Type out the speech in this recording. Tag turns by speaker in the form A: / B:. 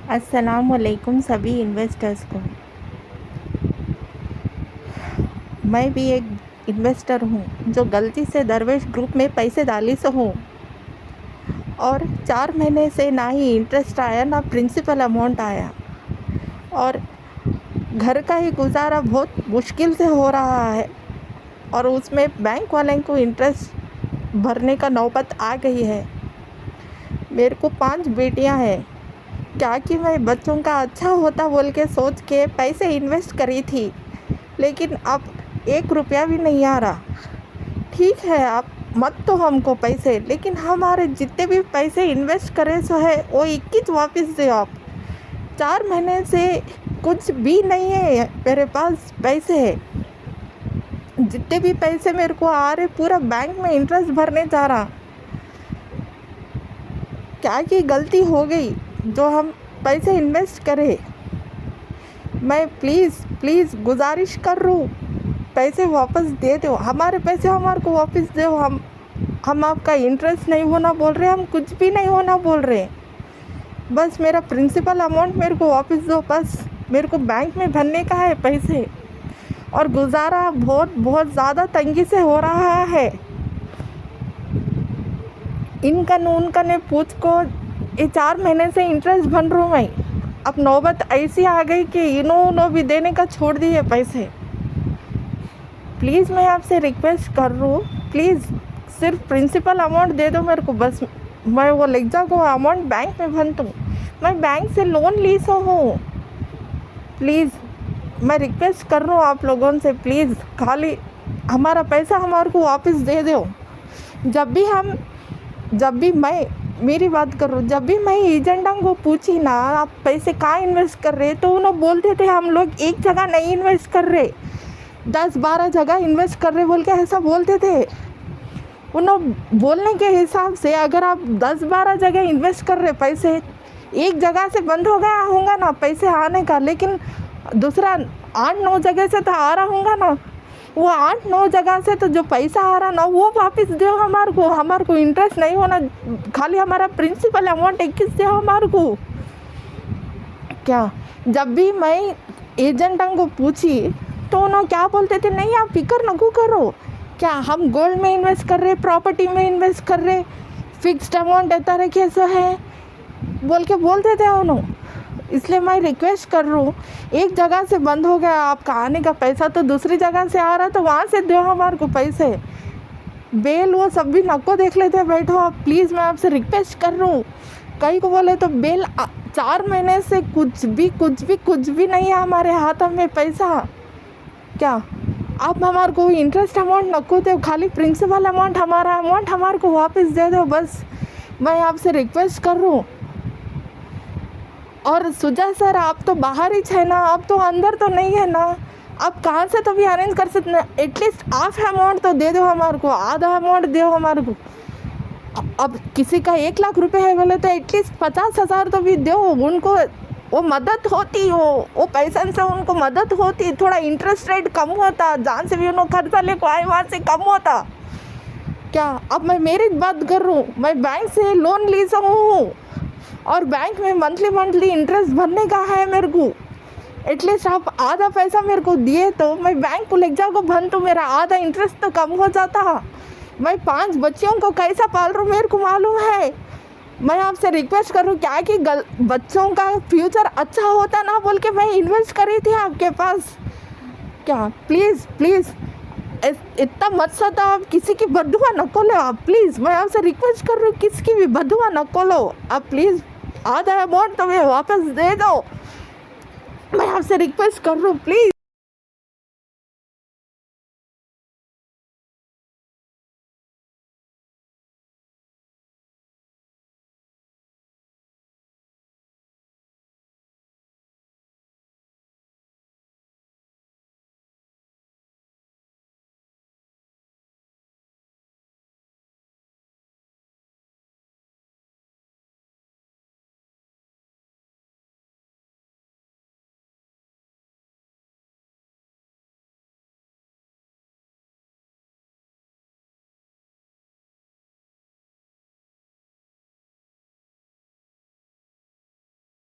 A: अस्सलाम वालेकुम सभी इन्वेस्टर्स को। मैं भी एक इन्वेस्टर हूँ जो गलती से दरवेश ग्रुप में पैसे डाली से हूँ और 4 महीने से ना ही इंटरेस्ट आया ना प्रिंसिपल अमाउंट आया और घर का ही गुजारा बहुत मुश्किल से हो रहा है और उसमें बैंक वाले को इंटरेस्ट भरने का नौबत आ गई है। मेरे को 5 बेटियाँ हैं। क्या कि मैं बच्चों का अच्छा होता बोल के सोच के पैसे इन्वेस्ट करी थी, लेकिन अब 1 रुपया भी नहीं आ रहा। ठीक है, आप मत तो हमको पैसे, लेकिन हमारे जितने भी पैसे इन्वेस्ट करे सो है वो 21 वापस दो आप। 4 महीने से कुछ भी नहीं है मेरे पास पैसे है। जितने भी पैसे मेरे को आ रहे पूरा बैंक में इंटरेस्ट भरने जा रहा। क्या की गलती हो गई जो हम पैसे इन्वेस्ट करें। मैं प्लीज़ गुजारिश कर रहा हूँ, पैसे वापस दे दो। हमारे पैसे हमारे को वापस दो। हम आपका इंटरेस्ट नहीं होना बोल रहे, हम कुछ भी नहीं होना बोल रहे। बस मेरा प्रिंसिपल अमाउंट मेरे को वापस दो। बस मेरे को बैंक में भरने का है पैसे और गुजारा बहुत ज़्यादा तंगी से हो रहा है। इनका उनका ने पूछ को ये 4 महीने से इंटरेस्ट भर रहा हूँ मैं। अब नौबत ऐसी आ गई कि इन्होंने भी देने का छोड़ दिए पैसे। प्लीज़ मैं आपसे रिक्वेस्ट कर रहा हूँ, प्लीज़ सिर्फ प्रिंसिपल अमाउंट दे दो मेरे को। बस मैं वो लेग्जा को अमाउंट बैंक में भर दूँ। मैं बैंक से लोन ली सो हूँ। प्लीज़ मैं रिक्वेस्ट कर रहा हूँ आप लोगों से, प्लीज़ खाली हमारा पैसा हमारे को वापस दे दो। मेरी बात करो, जब भी मैं एजेंडा को पूछी ना आप पैसे कहाँ इन्वेस्ट कर रहे, तो उन्होंने बोलते थे हम लोग एक जगह नहीं इन्वेस्ट कर रहे, 10-12 जगह इन्वेस्ट कर रहे बोल के ऐसा बोलते थे। उन्होंने बोलने के हिसाब से अगर आप 10-12 जगह इन्वेस्ट कर रहे पैसे, एक जगह से बंद हो गया होगा ना पैसे आने का, लेकिन दूसरा 8-9 जगह से तो आ रहा होगा ना। वो 8-9 जगह से तो जो पैसा आ रहा ना वो वापस दो हमारे को इंटरेस्ट नहीं होना, खाली हमारा प्रिंसिपल अमाउंट 21 दो हमारे को। क्या जब भी मैं एजेंटों को पूछी तो उन्होंने क्या बोलते थे, नहीं आप फिक्र न करो, क्या हम गोल्ड में इन्वेस्ट कर रहे, प्रॉपर्टी में इन्वेस्ट कर रहे, फिक्स्ड अमाउंट ऐसा रखे सो है बोल के बोलते थे उन्होंने। इसलिए मैं रिक्वेस्ट कर रहा हूँ, एक जगह से बंद हो गया आपका आने का पैसा तो दूसरी जगह से आ रहा, तो वहाँ से दो हमारे को पैसे। बेल वो सब भी नको देख लेते बैठो आप। प्लीज़ मैं आपसे रिक्वेस्ट कर रहा हूँ। कई को बोले तो बेल 4 महीने से कुछ भी नहीं है हमारे हाथों में पैसा। क्या आप हमारे को इंटरेस्ट अमाउंट नको दो, खाली प्रिंसिपल अमाउंट हमारे को वापस दे दो। बस मैं आपसे रिक्वेस्ट कर रहा हूँ। और सुजा सर आप तो बाहर ही है ना, आप तो अंदर तो नहीं है ना, आप कहाँ से तो भी अरेंज कर सकते हैं। एटलीस्ट हाफ अमाउंट तो दे दो हमारे को, आधा अमाउंट दो हमारे को। अब किसी का 1 लाख रुपए है बोले तो एटलीस्ट 50,000 तो भी दो उनको, वो मदद होती हो, वो पैसे से उनको मदद होती, थोड़ा इंटरेस्ट रेट कम होता, जहाँ से भी उन्होंने खर्चा ले को आए वहाँ से कम होता। क्या अब मैं मेरी बात कर रहा हूँ, मैं बैंक से लोन ली सकूँ और बैंक में मंथली इंटरेस्ट भरने का है मेरे को। एटलीस्ट आप आधा पैसा मेरे को दिए तो मैं बैंक को ले जाकर भर, तो मेरा आधा इंटरेस्ट तो कम हो जाता। मैं 5 बच्चियों को कैसा पाल रहा हूँ मेरे को मालूम है। मैं आपसे रिक्वेस्ट करूँ, क्या कि बच्चों का फ्यूचर अच्छा होता ना बोल के मैं इन्वेस्ट करी थी आपके पास। क्या प्लीज़ इतना मत सता आप, किसी की बदुआ न लो आप। प्लीज़ मैं आपसे रिक्वेस्ट कर रही हूँ, किसी की भी बदुआ न लो आप। प्लीज़ आधा अमाउंट तो मैं वापस दे दो, मैं आपसे रिक्वेस्ट कर रहा हूँ प्लीज़।